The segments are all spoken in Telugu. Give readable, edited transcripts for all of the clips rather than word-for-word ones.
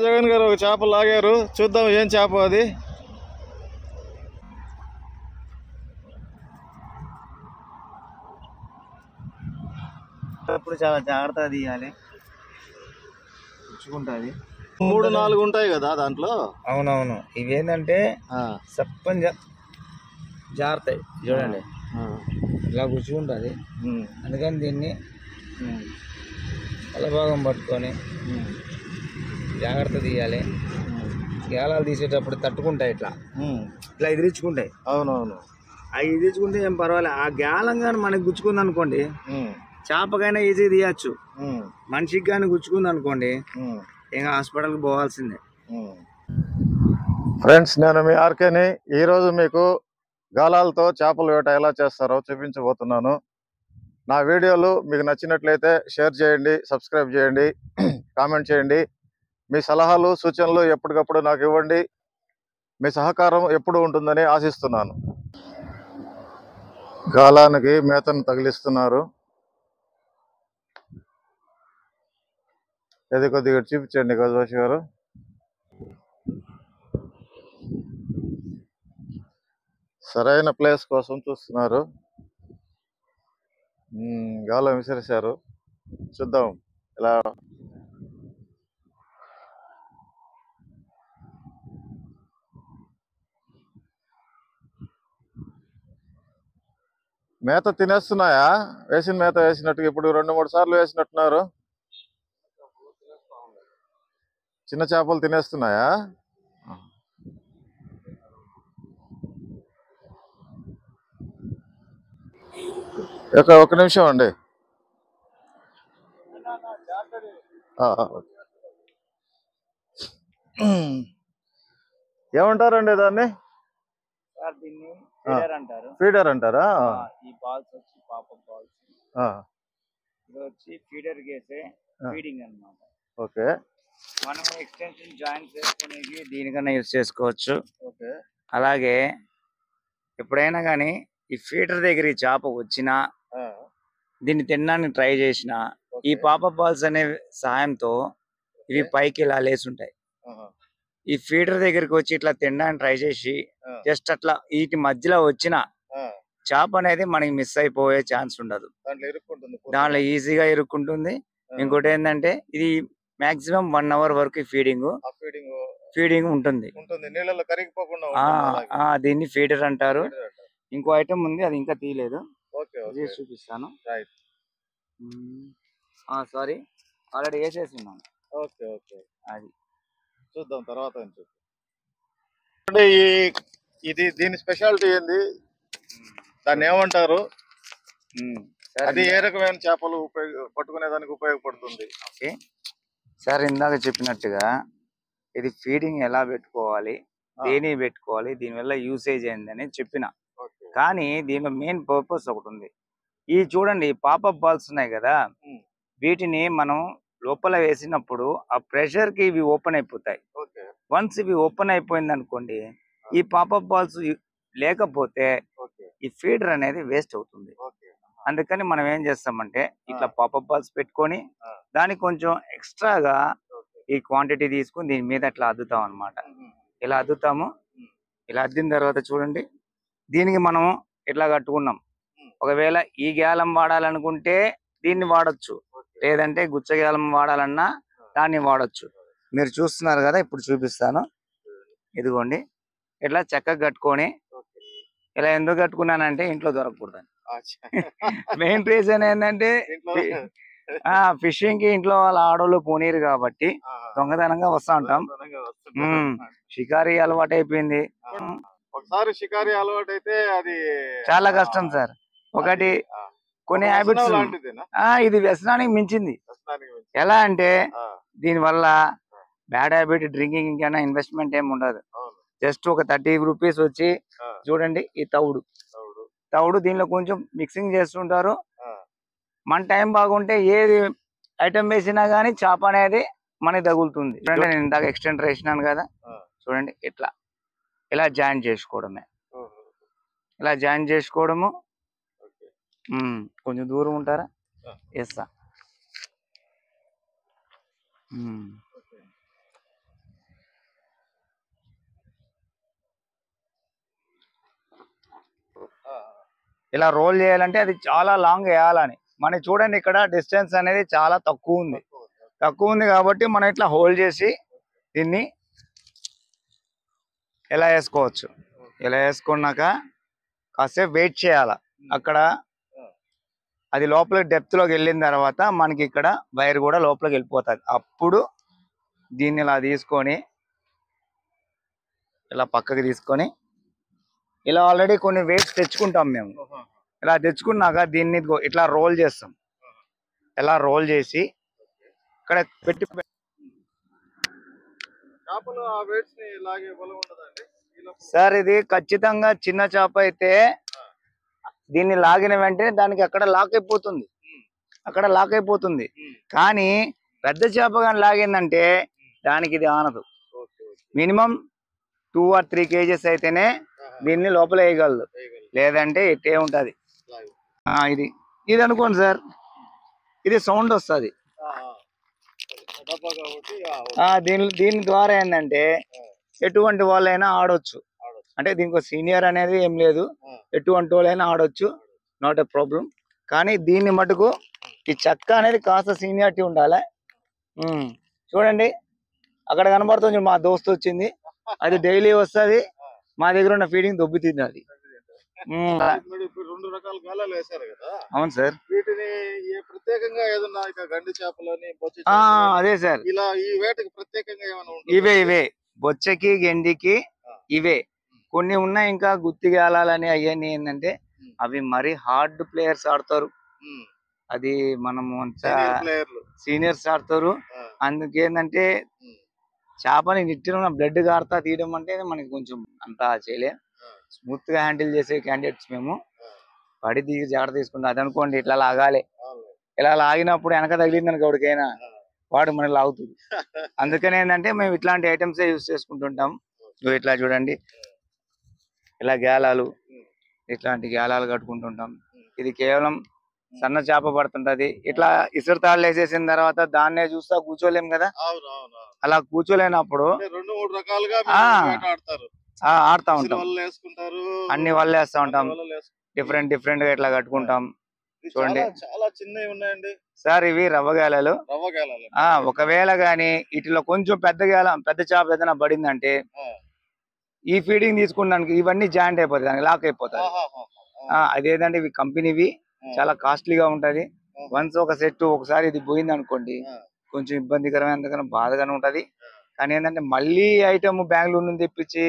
జగన్ గారు ఒక చేప లాగారు, చూద్దాం ఏం చేప అది. ఇప్పుడు చాలా జాగ్రత్తగా తీయాలి, పుచ్చుకుంటుంది. 3-4 ఉంటాయి కదా దాంట్లో. అవునవును, ఇవేంటంటే సప్పని జారుతాయి చూడండి, ఇలా గుచ్చుకుంటుంది. అందుకని దీన్ని తలభాగం పట్టుకొని జాగ్రత్త తీయాలి. గేలాలు తీసేటప్పుడు తట్టుకుంటాయి, ఇట్లా ఇట్లా ఎదిరించుకుంటాయి. అవునవును, అవి ఎదిరించుకుంటే ఏం పర్వాలేదు. ఆ గేలం కానీ మనకి గుచ్చుకుంది అనుకోండి, చేపకైనా ఈజీ తీయచ్చు. మనిషికి కానీ గుచ్చుకుంది అనుకోండి, ఇంకా హాస్పిటల్కి పోవాల్సిందే. ఫ్రెండ్స్, నేను మీ ఆర్కేని. ఈరోజు మీకు గాలాలతో చేపల వేట ఎలా చేస్తారో చూపించబోతున్నాను. నా వీడియోలు మీకు నచ్చినట్లయితే షేర్ చేయండి, సబ్స్క్రైబ్ చేయండి, కామెంట్ చేయండి. మీ సలహాలు సూచనలు ఎప్పటికప్పుడు నాకు ఇవ్వండి. మీ సహకారం ఎప్పుడు ఉంటుందని ఆశిస్తున్నాను. గాలానికి మేతను తగిలిస్తున్నారు. ఇది కొద్దిగా చూపించండి గజవాషి గారు. సరైన ప్లేస్ కోసం చూస్తున్నారు. గాలం విసిరేశారు, చూద్దాం ఇలా. మేత తినేస్తున్నాయా? వేసిన మేత వేసినట్టుగా ఇప్పుడు 2-3 సార్లు వేసినట్టున్నారు. చిన్న చేపలు తినేస్తున్నాయా? ఒక నిమిషం అండి. ఏమంటారండి దాన్ని? దీన్ని ఫీడర్ అంటారు. ఫీడర్ అంటారా? ఈ బాల్స్ వచ్చి పాపప్ బాల్స్, ఇది వచ్చి ఫీడర్ చేసే ఫీడింగ్ అన్నమాట. ఓకే, మనం ఎక్స్టెన్షన్ జాయింట్స్ వేసుకునేది దీనికన్నా యూజ్ చేసుకోవచ్చు. ఓకే. అలాగే ఎప్పుడైనా కానీ ఈ ఫీడర్ దగ్గర ఈ చేప వచ్చినా, దీన్ని తినడానికి ట్రై చేసిన, ఈ పాపప్ బాల్స్ అనే సహాయంతో ఇవి పైకి ఇలా లేసుంటాయి. ఈ ఫీడర్ దగ్గరికి వచ్చి ఇట్లా తినడానికి ట్రై చేసి జస్ట్ అట్లా వీటి మధ్యలో వచ్చిన చేప అనేది మనకి మిస్ అయిపోయే ఛాన్స్ ఉండదు. దాంట్లో ఈజీగా ఇరుక్కుంటుంది. ఇంకోటి ఏంటంటే ఇది మాక్సిమం 1 అవర్ వరకు ఫీడింగ్ ఉంటుంది. దీన్ని ఫీడర్ అంటారు. ఇంకో ఐటమ్ ఉంది, అది ఇంకా తీయలేదు, చూపిస్తాను. సారీ, ఆల్రెడీ వేసేసి ఉన్నాను. అది చూద్దాం తర్వాత. ఇది దీని స్పెషాలిటీ ఏంది? దాన్ని ఏమంటారు? అది ఏ రకమైన చేపలు పట్టుకునేదానికి ఉపయోగపడుతుంది? ఓకే సార్, ఇందాక చెప్పినట్టుగా ఇది ఫీడింగ్ ఎలా పెట్టుకోవాలి, దేని పెట్టుకోవాలి, దీనివల్ల యూసేజ్ ఏందని చెప్పిన. కానీ దీనిలో మెయిన్ పర్పస్ ఒకటి ఉంది. ఈ చూడండి, పాపప్ బాల్స్ ఉన్నాయి కదా, వీటిని మనం లోపల వేసినప్పుడు ఆ ప్రెషర్ కి ఇవి ఓపెన్ అయిపోతాయి. వన్స్ ఇవి ఓపెన్ అయిపోయింది అనుకోండి, ఈ పాపప్ బాల్స్ లేకపోతే ఈ ఫీడర్ అనేది వేస్ట్ అవుతుంది. అందుకని మనం ఏం చేస్తామంటే ఇట్లా పాపప్ బాల్స్ పెట్టుకొని దానికి కొంచెం ఎక్స్ట్రాగా ఈ క్వాంటిటీ తీసుకుని దీని మీద అట్లా అద్దుతాం అనమాట. ఇలా అద్దుతాము. ఇలా అద్దిన తర్వాత చూడండి, దీనికి మనం ఇట్లా కట్టుకున్నాం. ఒకవేళ ఈ గ్యాలం వాడాలనుకుంటే దీన్ని వాడచ్చు, లేదంటే గుచ్చగేలం వాడాలన్నా దాన్ని వాడచ్చు. మీరు చూస్తున్నారు కదా, ఇప్పుడు చూపిస్తాను. ఇదిగోండి, ఇట్లా చక్కగా కట్టుకొని, ఇలా ఎందుకు కట్టుకున్నానంటే ఇంట్లో దొరకకూడదని. మెయిన్ రీజన్ ఏంటంటే ఫిషింగ్ కి ఇంట్లో వాళ్ళ ఆడోళ్ళు పోనీరు కాబట్టి దొంగతనంగా వస్తా ఉంటాం. షికారీ అలవాటు అయిపోయింది. ఒకసారి షికారీ అలవాటు అయితే అది చాలా కష్టం సార్. ఒకటి కొన్ని హ్యాబిట్స్, ఇది వ్యసనానికి మించింది. ఎలా అంటే దీని వల్ల బ్యాడ్ హ్యాబిట్ డ్రింకింగ్ ఇంకైనా ఇన్వెస్ట్మెంట్ ఏమి ఉండదు. జస్ట్ ఒక 30 రూపీస్ వచ్చి చూడండి, ఈ తవుడు దీనిలో కొంచెం మిక్సింగ్ చేస్తుంటారు. మన టైం బాగుంటే ఏది ఐటమ్ వేసినా గానీ చేప అనేది మనకి తగులుతుంది. చూడండి, నేను ఇందాక ఎక్స్టెండర్ వేసినాను కదా, చూడండి ఇట్లా ఇలా జాయిన్ చేసుకోవడమే. ఇలా జాయిన్ చేసుకోవడము. కొంచెం దూరం ఉంటారా? Yes sir. ఇలా రోల్ చేయాలంటే అది చాలా లాంగ్ వేయాలని. మనకి చూడండి ఇక్కడ డిస్టెన్స్ అనేది చాలా తక్కువ ఉంది కాబట్టి మనం ఇట్లా హోల్డ్ చేసి దీన్ని ఇలా వేసుకోవచ్చు. ఇలా వేసుకున్నాక కాసేపు వెయిట్ చేయాల. అక్కడ అది లోపల డెప్త్ లోకి వెళ్ళిన తర్వాత మనకి ఇక్కడ వైర్ కూడా లోపలికి వెళ్ళిపోతుంది. అప్పుడు దీన్ని ఇలా తీసుకొని ఇలా పక్కకి తీసుకొని ఇలా ఆల్రెడీ కొన్ని వెయిట్స్ తెచ్చుకుంటాం మేము. ఇలా తెచ్చుకున్నాక దీన్ని ఇట్లా రోల్ చేస్తాం. ఇలా రోల్ చేసి ఇక్కడ పెట్టి సార్ ఇది ఖచ్చితంగా చిన్న చేప అయితే దీన్ని లాగిన వెంటనే దానికి అక్కడ లాక్ అయిపోతుంది. కానీ పెద్ద చేప కానీ లాగిందంటే దానికి ఇది ఆనదు. మినిమం 2 or 3 kgs అయితేనే దీన్ని లోపల వేయగలదు, లేదంటే ఇట్టే ఉంటది. ఇది అనుకోండి సార్, ఇది సౌండ్ వస్తుంది. దీని ద్వారా ఏంటంటే ఎటువంటి వాళ్ళైనా ఆడొచ్చు. అంటే దీనికి సీనియర్ అనేది ఏం లేదు, ఎటువంటి వాళ్ళైనా ఆడొచ్చు, నాట్ ఎ ప్రాబ్లం. కానీ దీన్ని మటుకు ఈ చెక్క అనేది కాస్త సీనియారిటీ ఉండాలి. చూడండి అక్కడ కనబడుతుంది, మా దోస్తు వచ్చింది, అది డైలీ వస్తుంది మా దగ్గర ఉన్న ఫీడింగ్ దొబ్బి తిన్నది. రెండు రకాల గాలాలు వేశారు కదా. అవును సార్. వీటిని ప్రత్యేకంగా ఏదన్నా గండి చేపలని అదే సార్, ఇలా ఈ వేటకి ప్రత్యేకంగా ఏమైనా ఇవే బొచ్చకి గెండికి ఇవే. కొన్ని ఉన్నాయి ఇంకా గుత్తి గాలాలని అవన్నీ ఏంటంటే అవి మరీ హార్డ్ ప్లేయర్స్ ఆడతారు. అది మనము సీనియర్స్ ఆడతారు. అందుకేందంటే చేపని నిట్టిన బ్లడ్ గారుతా తీయడం అంటే మనకి కొంచెం అంతా చేయలేం. స్మూత్ గా హ్యాండిల్ చేసే క్యాండిడేట్స్ మేము. పడి దిగి జాగ్రత్త తీసుకుంటాం. అది అనుకోండి ఇట్లా లాగాలి, ఇలా లాగినప్పుడు వెనక తగిలిందని ఎవరికైనా వాడు మనకి లాగుతుంది. అందుకని ఏంటంటే మేము ఇట్లాంటి ఐటమ్స్ యూజ్ చేసుకుంటుంటాం. ఇట్లా చూడండి, ఇలా గేలాలు, ఇట్లాంటి గేలాలు కట్టుకుంటుంటాం. ఇది కేవలం సన్న చేప పడుతుంటది. ఇట్లా ఇసురుతాళ్ళు వేసేసిన తర్వాత దాన్నే చూస్తా కూర్చోలేం కదా. అలా కూర్చోలేనప్పుడు ఆడుతా ఉంటాం. అన్ని వల్ల వేస్తా ఉంటాం. డిఫరెంట్ గా ఇట్లా కట్టుకుంటాం. చూడండి చాలా చిన్నవి ఉన్నాయండి సార్, ఇవి రవ్వగాలలు. ఒకవేళ గాని ఇటిలో కొంచెం పెద్ద చేప ఏదైనా పడిందంటే ఈ ఫీడింగ్ తీసుకున్నానికి ఇవన్నీ జాయింట్ అయిపోతాయి, దానికి లాక్ అయిపోతాయి. అదేంటంటే ఇవి కంపెనీవి, చాలా కాస్ట్లీగా ఉంటది. వన్స్ ఒక సెట్ ఒకసారి ఇది పోయింది అనుకోండి కొంచెం ఇబ్బందికరమైన బాధగానే ఉంటది. కానీ ఏంటంటే మళ్ళీ ఐటమ్ బెంగళూరు నుంచి తెప్పించి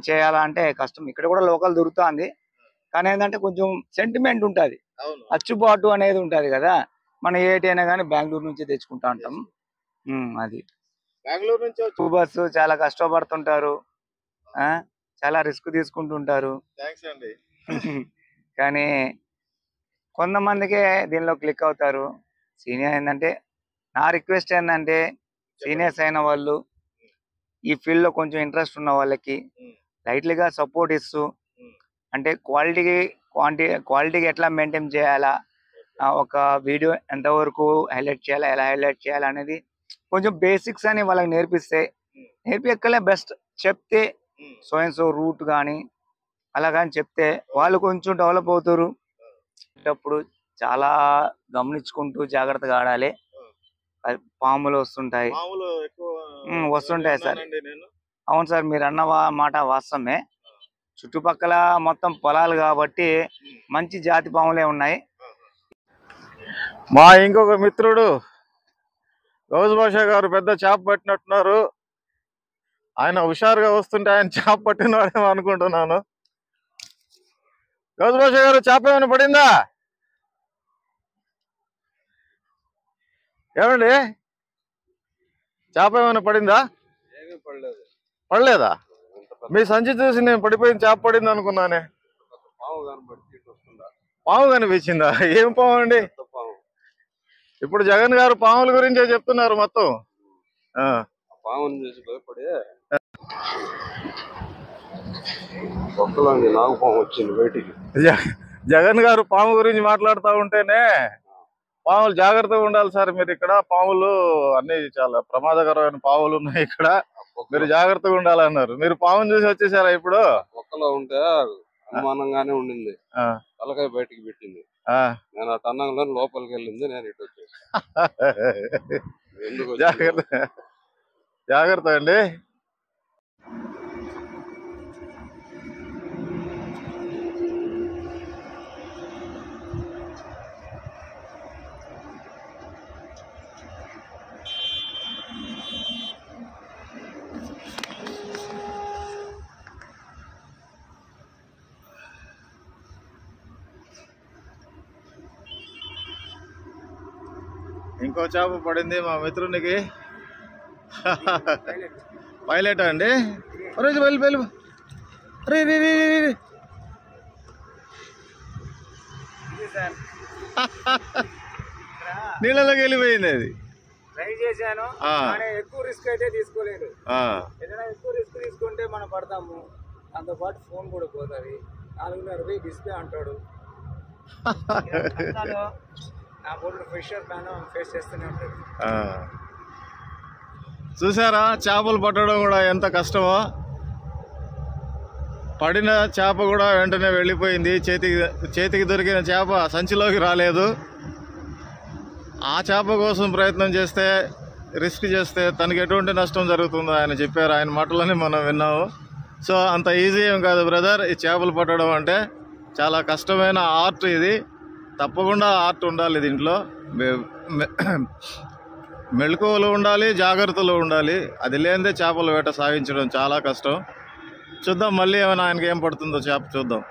చేయాలంటే కష్టం. ఇక్కడ కూడా లోకల్ దొరుకుతుంది. కానీ ఏంటంటే కొంచెం సెంటిమెంట్ ఉంటది, అచ్చుబాటు అనేది ఉంటది కదా. మన ఏటి అయినా కానీ బెంగళూరు నుంచి తెచ్చుకుంటా ఉంటాం. అది బెంగళూరు నుంచి ట్యూబర్స్ చాలా కష్టపడుతుంటారు, చాలా రిస్క్ తీసుకుంటుంటారు. కానీ కొంతమందికే దీనిలో క్లిక్ అవుతారు. సీనియర్ ఏంటంటే నా రిక్వెస్ట్ ఏంటంటే సీనియర్స్ అయిన వాళ్ళు ఈ ఫీల్డ్ లో కొంచెం ఇంట్రెస్ట్ ఉన్న వాళ్ళకి లైట్లీగా సపోర్ట్ ఇస్తూ, అంటే క్వాలిటీకి ఎట్లా మెయింటైన్ చేయాలా, ఒక వీడియో ఎంతవరకు హైలైట్ చేయాలా, ఎలా హైలైట్ చేయాలా అనేది కొంచెం బేసిక్స్ అని వాళ్ళకి నేర్పియక్కలే బెస్ట్. చెప్తే సో రూట్ కానీ అలా కానీ చెప్తే వాళ్ళు కొంచెం డెవలప్ అవుతారు. అప్పుడు చాలా గమనించుకుంటూ జాగ్రత్తగా ఆడాలి. పాములు వస్తుంటాయి సార్. అవును సార్, మీరు అన్న మాట వాస్తవమే. చుట్టుపక్కల మొత్తం పొలాలు కాబట్టి మంచి జాతి పాములే ఉన్నాయి. మా ఇంకొక మిత్రుడు గౌజ్ భాషా గారు పెద్ద చేప పట్టినట్టున్నారు. ఆయన హుషారుగా వస్తుంటే ఆయన చేప పట్టినాడేమో అనుకుంటున్నాను. గౌజ్ భాషా గారు, చేప ఏమైనా పడిందా? ఏమండి, చేప ఏమైనా పడిందా? పడలేదా? మీ సంచి చూసి నేను పడిపోయింది చేప పడింది అనుకున్నానే. పాము కనిపించిందా? ఏం పాము అండి? ఇప్పుడు జగన్ గారు పాముల గురించే చెప్తున్నారు మొత్తం. జగన్ గారు పాము గురించి మాట్లాడుతూ ఉంటేనే పాములు జాగ్రత్తగా ఉండాలి సార్. మీరు ఇక్కడ పాములు అన్ని చాలా ప్రమాదకరమైన పాములు ఉన్నాయి ఇక్కడ, మీరు జాగ్రత్తగా ఉండాలన్నారు. మీరు పాముని చూసి వచ్చేసారా? ఇప్పుడు మొక్కలో ఉంటే అనుమానంగానే ఉండింది. తలకాయ బయటికి పెట్టింది. నేను ఆ టన్నంలో లోపలికి వెళ్ళింది. నేను ఇటు వచ్చేసి ఎందుకు జాగ్రత్త అండి. ఇంకో చేప పడింది మా మిత్రునికి. పైలట్ అండి. నీళ్ళలోకి వెళ్ళిపోయింది అది. ట్రై చేశాను, ఎక్కువ రిస్క్ అయితే తీసుకోలేదు. ఏదైనా ఎక్కువ రిస్క్ తీసుకుంటే మనం పడతాము, దాంతో పాటు ఫోన్ కూడా పోతుంది. 4.5 డిస్ప్లే అంటాడు. నా బోర్డు ఫిషర్ ప్లాన్ ఫేస్ చేస్తూనే ఉంటాడు. చూసారా చేపలు పట్టడం కూడా ఎంత కష్టమో. పడిన చేప కూడా వెంటనే వెళ్ళిపోయింది. చేతికి దొరికిన చేప సంచిలోకి రాలేదు. ఆ చేప కోసం ప్రయత్నం చేస్తే, రిస్క్ చేస్తే తనకి ఎటువంటి నష్టం జరుగుతుందో ఆయన చెప్పారు. ఆయన మాటలోనే మనం విన్నాము. సో అంత ఈజీ ఏం కాదు బ్రదర్, ఈ చేపలు పట్టడం అంటే చాలా కష్టమైన ఆర్ట్. ఇది తప్పకుండా ఆర్ట్ ఉండాలి దీంట్లో. మెళకువలు ఉండాలి, జాగ్రత్తలు ఉండాలి. అది లేనిదే చేపల వేట సాగించడం చాలా కష్టం. చూద్దాం మళ్ళీ ఏమైనా ఆయనకి ఏం పడుతుందో చేప చూద్దాం.